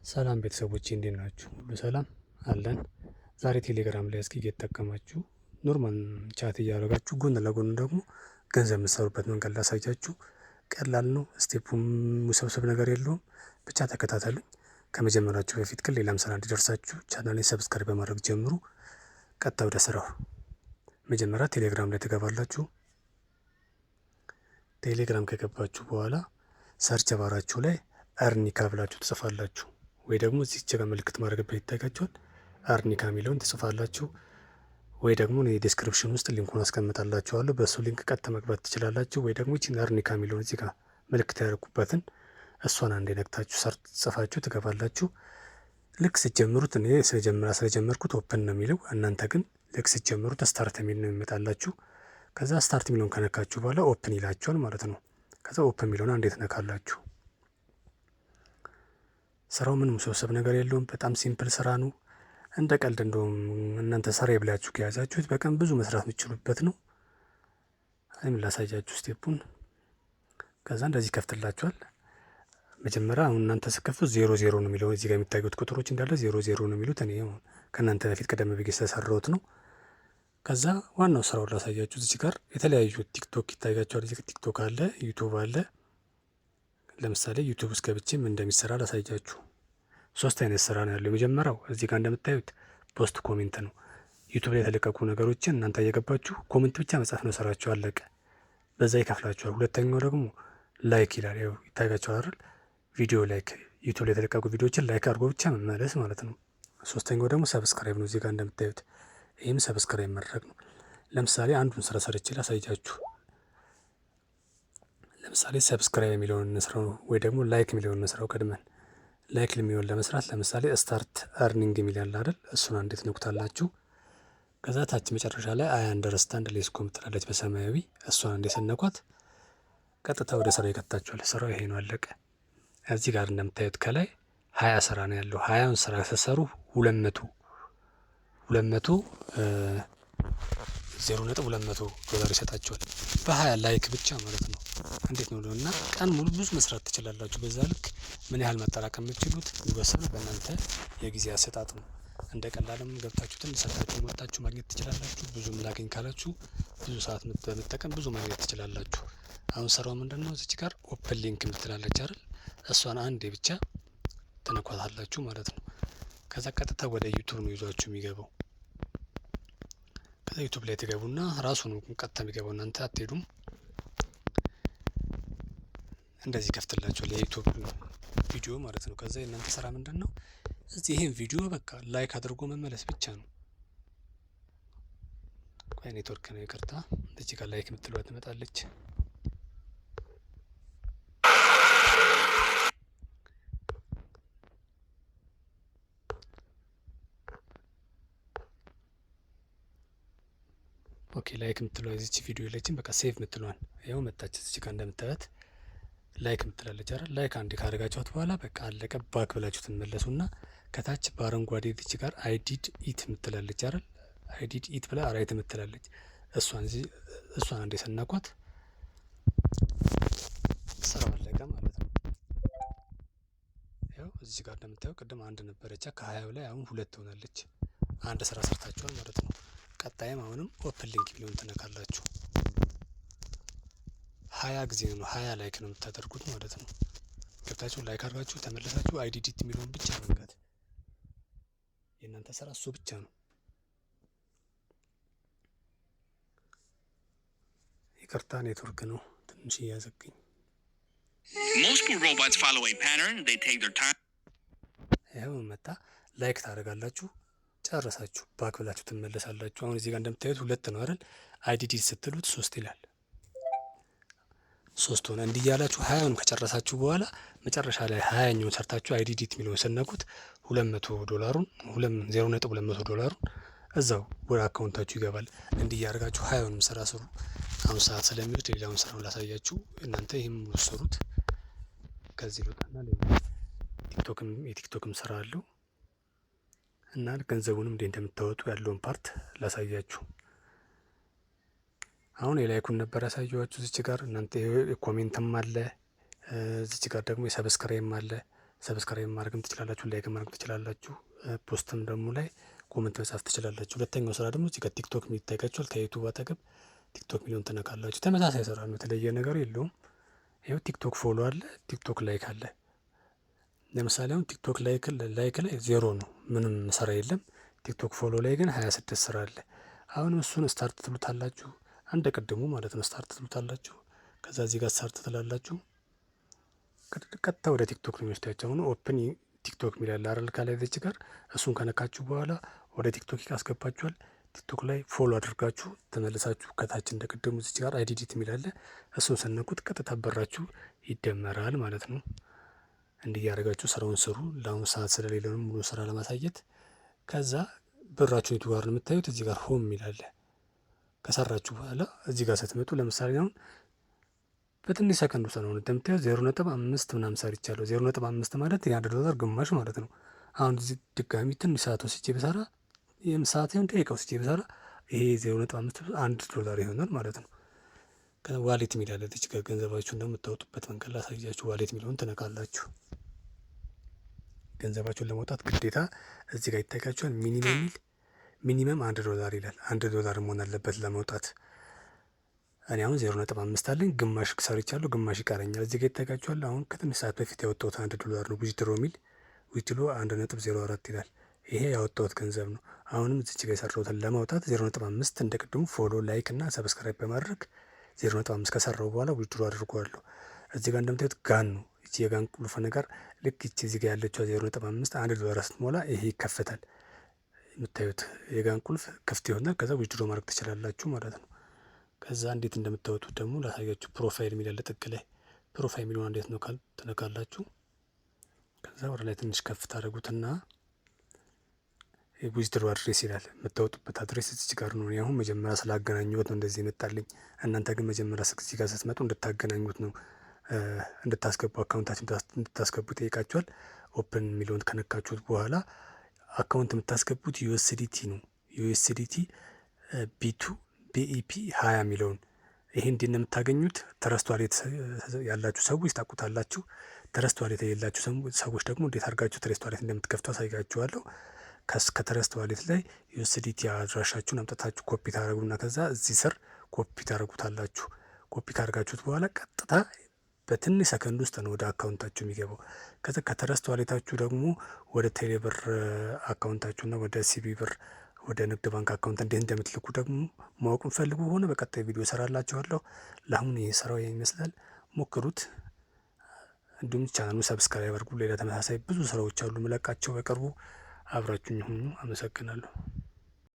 ሰላም ቤተሰቦቼ እንዴት ናችሁ? ሁሉ ሰላም አለን። ዛሬ ቴሌግራም ላይ እስኪ እየተጠቀማችሁ ኖርማል ቻት እያደረጋችሁ ጎን ለጎን ደግሞ ገንዘብ የምትሰሩበት መንገድ ላሳያችሁ። ቀላል ነው። ስቴፑም ውስብስብ ነገር የለውም። ብቻ ተከታተሉኝ። ከመጀመራችሁ በፊት ግን ሌላም ስራ እንዲደርሳችሁ ቻናሌን ሰብስክራይብ በማድረግ ጀምሩ። ቀጥታ ወደ ስራው። መጀመሪያ ቴሌግራም ላይ ትገባላችሁ። ቴሌግራም ከገባችሁ በኋላ ሰርች ባራችሁ ላይ አርኒካ ብላችሁ ትጽፋላችሁ። ወይ ደግሞ እዚህ ጋር ምልክት ማድረግበት ይታያችኋል። አርኒካ የሚለውን ትጽፋላችሁ። ወይ ደግሞ እኔ ዲስክሪፕሽን ውስጥ ሊንኩን አስቀምጣላችኋለሁ። በእሱ ሊንክ ቀጥታ መግባት ትችላላችሁ። ወይ ደግሞ ይህችን አርኒካ የሚለውን እዚህ ጋር ምልክት ያደረኩበትን እሷን አንዴ ነክታችሁ ጽፋችሁ ትገባላችሁ። ልክ ስትጀምሩት እኔ ስለጀመርኩት ኦፕን ነው የሚለው፣ እናንተ ግን ልክ ስትጀምሩት ስታርት የሚል ነው የሚመጣላችሁ። ከዛ ስታርት የሚለውን ከነካችሁ በኋላ ኦፕን ይላችኋል ማለት ነው። ከዛ ኦፕን የሚለውን አንዴ ትነካላችሁ። ስራው ምንም ውስብስብ ነገር የለውም። በጣም ሲምፕል ስራ ነው። እንደ ቀልድ እንደውም እናንተ ስራ ብላችሁ ከያዛችሁት በቀን ብዙ መስራት የምትችሉበት ነው። እኔም ላሳያችሁ ስቴፑን። ከዛ እንደዚህ ከፍትላችኋል። መጀመሪያ አሁን እናንተ ስከፍቱት 00 ነው የሚለው፣ እዚህ ጋር የሚታዩት ቁጥሮች እንዳለ 00 ነው የሚሉት። እኔ ከእናንተ በፊት ቀደም ብዬ ስለሰራሁት ነው። ከዛ ዋናው ስራውን ላሳያችሁ። እዚህ ጋር የተለያዩ ቲክቶክ ይታያችኋል። እዚህ ቲክቶክ አለ፣ ዩቱብ አለ። ለምሳሌ ዩቱብ ውስጥ ገብቼ ምን እንደሚሰራ ላሳያችሁ። 3 አይነት ስራ ነው ያለው። የመጀመሪያው እዚህ ጋር እንደምታዩት ፖስት ኮሜንት ነው። ዩቱብ ላይ የተለቀቁ ነገሮችን እናንተ እየገባችሁ ኮሜንት ብቻ መጻፍ ነው ስራችሁ፣ አለቀ። በዛ ይከፍላችኋል። ሁለተኛው ደግሞ ላይክ ይላል። ያው ይታያችኋል አይደል? ቪዲዮ ላይክ፣ ዩቱብ ላይ የተለቀቁ ቪዲዮዎችን ላይክ አድርጎ ብቻ መመለስ ማለት ነው። ሶስተኛው ደግሞ ሰብስክራይብ ነው። እዚህ ጋር እንደምታዩት ይህም ሰብስክራይብ ማድረግ ነው። ለምሳሌ አንዱን ስራ ሰርቼ ላሳያችሁ። ለምሳሌ ሰብስክራይብ የሚለውን እንስራው ወይ ደግሞ ላይክ የሚለውን እንስራው። ቀድመን ላይክ የሚሆን ለመስራት ለምሳሌ ስታርት አርኒንግ የሚል ያለ አይደል? እሱን እንዴት ነኩታላችሁ። ከዛ ታች መጨረሻ ላይ አይ አንደርስታንድ ሌስኮ ምትላለች በሰማያዊ፣ እሷን እንዴት ሰነኳት ቀጥታ ወደ ስራ ይከታችኋል። ስራው ይሄ ነው፣ አለቀ። እዚህ ጋር እንደምታዩት ከላይ 20 ስራ ነው ያለው። 20ውን ስራ ስትሰሩ 200 $0.200 ይሰጣችኋል። በ20 ላይክ ብቻ ማለት ነው። እንዴት ነው እና ቀን ሙሉ ብዙ መስራት ትችላላችሁ። በዛ ልክ ምን ያህል መጠራቀም የምትችሉት የሚወሰነው በእናንተ የጊዜ አሰጣጥ ነው። እንደ ቀላልም ገብታችሁ ትንሽ ሰርታችሁ ወጣችሁ ማግኘት ትችላላችሁ። ብዙም ላገኝ ካላችሁ ብዙ ሰዓት በመጠቀም ብዙ ማግኘት ትችላላችሁ። አሁን ስራው ምንድነው? እዚች ጋር ኦፕን ሊንክ ምትላለች አይደል? እሷን አንዴ ብቻ ተነኳታላችሁ ማለት ነው። ከዛ ቀጥታ ወደ ዩቲዩብ ነው ይዟችሁ የሚገባው። ከዛ ዩቲዩብ ላይ ትገቡና ራሱ ነው ቀጥታ የሚገባው፣ እናንተ አትሄዱም። እንደዚህ ከፍትላችኋል የዩቲዩብ ቪዲዮ ማለት ነው። ከዛ የእናንተ ስራ ምንድነው? እዚህ ይሄን ቪዲዮ በቃ ላይክ አድርጎ መመለስ ብቻ ነው። ቆይ ኔትወርክ ነው ይቅርታ። እዚህ ጋር ላይክ የምትለዋ ትመጣለች። ኦኬ ላይክ የምትለዋ እዚች ቪዲዮ የለችም። በቃ ሴቭ የምትለዋን ያው መጣች። እዚህ ጋር እንደምታዩት ላይክ የምትላለች አይደል? ላይክ አንዴ ካደረጋችኋት በኋላ በቃ አለቀ። ባክ ብላችሁ ትመለሱና ከታች በአረንጓዴ እዚች ጋር አይዲድ ኢት የምትላለች አይደል? አይዲድ ኢት ብላ ራይት የምትላለች እሷን አንዴ ሰናኳት ስራው አለቀ ማለት ነው። ያው እዚህ ጋር እንደምታዩ ቅድም አንድ ነበረች ከ20 ላይ አሁን 2 ትሆናለች። አንድ ስራ ሰርታችኋል ማለት ነው። ቀጣይም አሁንም ኦፕን ሊንክ ቢሆን ትነካላችሁ። 20 ጊዜ ነው 20 ላይክ ነው የምታደርጉት ማለት ነው። ገብታችሁ ላይክ አድርጋችሁ ተመለሳችሁ አይዲዲት የሚለውን ብቻ መንካት። የእናንተ ስራ እሱ ብቻ ነው። ይቅርታ ኔትወርክ ነው ትንሽ እያዘገኝ። ያው መጣ። ላይክ ታደርጋላችሁ፣ ጨረሳችሁ፣ ባክ ብላችሁ ትመለሳላችሁ። አሁን እዚህ ጋር እንደምታዩት 2 ነው አይደል? አይዲዲት ስትሉት 3 ይላል። 3 ሆነ። እንዲህ ያላችሁ 20ውን ከጨረሳችሁ በኋላ መጨረሻ ላይ 20ኛውን ሰርታችሁ አይዲዲት የሚለውን ሰነኩት $0.200 እዛው ወደ አካውንታችሁ ይገባል። እንዲህ ያደርጋችሁ 20ውንም ስራ ስሩ። አሁን ሰዓት ስለሚወስድ ሌላውን ስራውን ላሳያችሁ። እናንተ ይህም ወሰሩት። ከዚህ ልውጣና የቲክቶክም ስራ አለው እና ገንዘቡንም እንዴት እንደምታወጡ ያለውን ፓርት ላሳያችሁ። አሁን የላይኩን ነበር ያሳየኋችሁ። እዚች ጋር እናንተ ኮሜንትም አለ፣ እዚች ጋር ደግሞ የሰብስክራይብም አለ። ሰብስክራይብ ማድረግም ትችላላችሁ፣ ላይክ ማድረግ ትችላላችሁ። ፖስትም ደግሞ ላይ ኮመንት መጻፍ ትችላላችሁ። ሁለተኛው ስራ ደግሞ እዚህ ጋር ቲክቶክ የሚል ይታያችኋል። ከዩቱብ አጠገብ ቲክቶክ ሚሊዮን ትነካላችሁ። ተመሳሳይ ስራ ነው፣ የተለየ ነገር የለውም። ይኸው ቲክቶክ ፎሎ አለ፣ ቲክቶክ ላይክ አለ። ለምሳሌ አሁን ቲክቶክ ላይክ ላይ 0 ነው፣ ምንም ስራ የለም። ቲክቶክ ፎሎ ላይ ግን 26 ስራ አለ። አሁንም እሱን ስታርት ትሉታላችሁ፣ አንድ ቅድሙ ማለት ነው። ስታርት ትሉታላችሁ፣ ከዛ እዚህ ጋር ስታርት ትላላችሁ። ቀጥታ ወደ ቲክቶክ ነው የሚወስዳችሁ። አሁን ኦፕን ቲክቶክ የሚላል አይደል ከላይ ደች ጋር፣ እሱን ከነካችሁ በኋላ ወደ ቲክቶክ ያስገባችኋል። ቲክቶክ ላይ ፎሎ አድርጋችሁ ተመልሳችሁ ከታች እንደ ቅድሙ እዚች ጋር አይዲዲት የሚላለ እሱን ስነኩት ቀጥታ በራችሁ ይደመራል ማለት ነው። እንዲህ ያደረጋችሁ ስራውን ስሩ። ለአሁኑ ሰዓት ስለሌለ ነው ሙሉ ስራ ለማሳየት። ከዛ ብራችሁ የቱ ጋር ነው የምታዩት? እዚህ ጋር ሆም የሚላለ ከሰራችሁ በኋላ እዚህ ጋር ስትመጡ ለምሳሌ አሁን በትንሽ ሰከንድ ውስጥ ነው እንደምታዩት 0.5 ምናምን ሰርቻለሁ። 0.5 ማለት $1 ግማሽ ማለት ነው። አሁን እዚህ ድጋሚ ትንሽ ሰዓት ወስጄ ብሰራ ይህም ሰዓት ይሁን ደቂቃ ወስጄ ብሰራ ይሄ 0.5 $1 ይሆናል ማለት ነው። ዋሌት የሚላለ እዚህ ጋር ገንዘባችሁ እንደምታወጡበት መንገድ ላሳያችሁ። ዋሌት የሚለውን ትነካላችሁ። ገንዘባችሁን ለማውጣት ግዴታ እዚህ ጋር ይታያችኋል። ሚኒመም $1 ይላል። $1 መሆን አለበት ለማውጣት። እኔ አሁን 0.5 አለኝ፣ ግማሽ ሰርቻለሁ፣ ግማሽ ይቀረኛል። እዚህ ጋር ይታያችኋል። አሁን ከትንሽ ሰዓት በፊት ያወጣሁት $1 ነው። ዊዝድሮ የሚል ዊዝድሮ 1.04 ይላል። ይሄ ያወጣሁት ገንዘብ ነው። አሁንም እዚች ጋር የሰራሁትን ለማውጣት 0.5 እንደ ቅድሙ ፎሎ፣ ላይክ እና ሰብስክራይብ በማድረግ 0.5 ከሰራው በኋላ ዊዝድሮ አድርጓለሁ። እዚህ ጋር እንደምታዩት ጋን ነው። እቺ የጋን ቁልፍ ነገር ልክ እቺ እዚህ ጋር ያለችው 0.5 $1 ስትሞላ ይሄ ይከፈታል። የምታዩት የጋን ቁልፍ ክፍት ይሆናል። ከዛ ዊዝድሮ ማድረግ ትችላላችሁ ማለት ነው። ከዛ እንዴት እንደምታወጡት ደግሞ ላሳያችሁ። ፕሮፋይል የሚል ያለ ጥግ ላይ ፕሮፋይል የሚለውን እንዴት ነው ትነካላችሁ። ከዛ ወደ ላይ ትንሽ ከፍ ታደርጉትና ዊዝድሮ አድሬስ ይላል። የምታወጡበት አድሬስ እዚህ ጋር ነው። አሁን መጀመሪያ ስላገናኙት ነው እንደዚህ ይመጣልኝ። እናንተ ግን መጀመሪያ እዚህ ጋር ስትመጡ እንድታገናኙት ነው እንድታስገቡ አካውንታችን እንድታስገቡ ይጠይቃችኋል። ኦፕን የሚለውን ከነካችሁት በኋላ አካውንት የምታስገቡት ዩኤስዲቲ ነው። ዩኤስዲቲ BEP 20 የሚለውን ይሄ እንዴት ነው የምታገኙት? ትረስት ዋሌት ያላችሁ ሰዎች ታውቁታላችሁ። ትረስት ዋሌት የሌላችሁ ሰዎች ደግሞ እንዴት አድርጋችሁ ትረስት ዋሌት እንደምትከፍቱ አሳይጋችኋለሁ። ከትረስት ዋሌት ላይ ዩኤስዲቲ አድራሻችሁን አምጥታችሁ ኮፒ ታደርጉና ከዛ እዚህ ስር ኮፒ ታደርጉታላችሁ። ኮፒ ካደርጋችሁት በኋላ ቀጥታ በትንሽ ሰከንድ ውስጥ ነው ወደ አካውንታችሁ የሚገባው። ከዛ ከትረስት ዋሌታችሁ ደግሞ ወደ ቴሌብር አካውንታችሁና ወደ ሲቢ ብር ወደ ንግድ ባንክ አካውንት እንዴት እንደምትልኩ ደግሞ ማወቅን ፈልጉ ሆነ በቀጣይ ቪዲዮ ሰራላችኋለሁ። ለአሁን ይህ ስራው ይመስላል፣ ሞክሩት። እንዲሁም ቻናሉ ሰብስክራይብ አድርጉ። ሌላ ተመሳሳይ ብዙ ስራዎች አሉ መለቃቸው በቅርቡ። አብራችሁኝ ሁኑ። አመሰግናለሁ።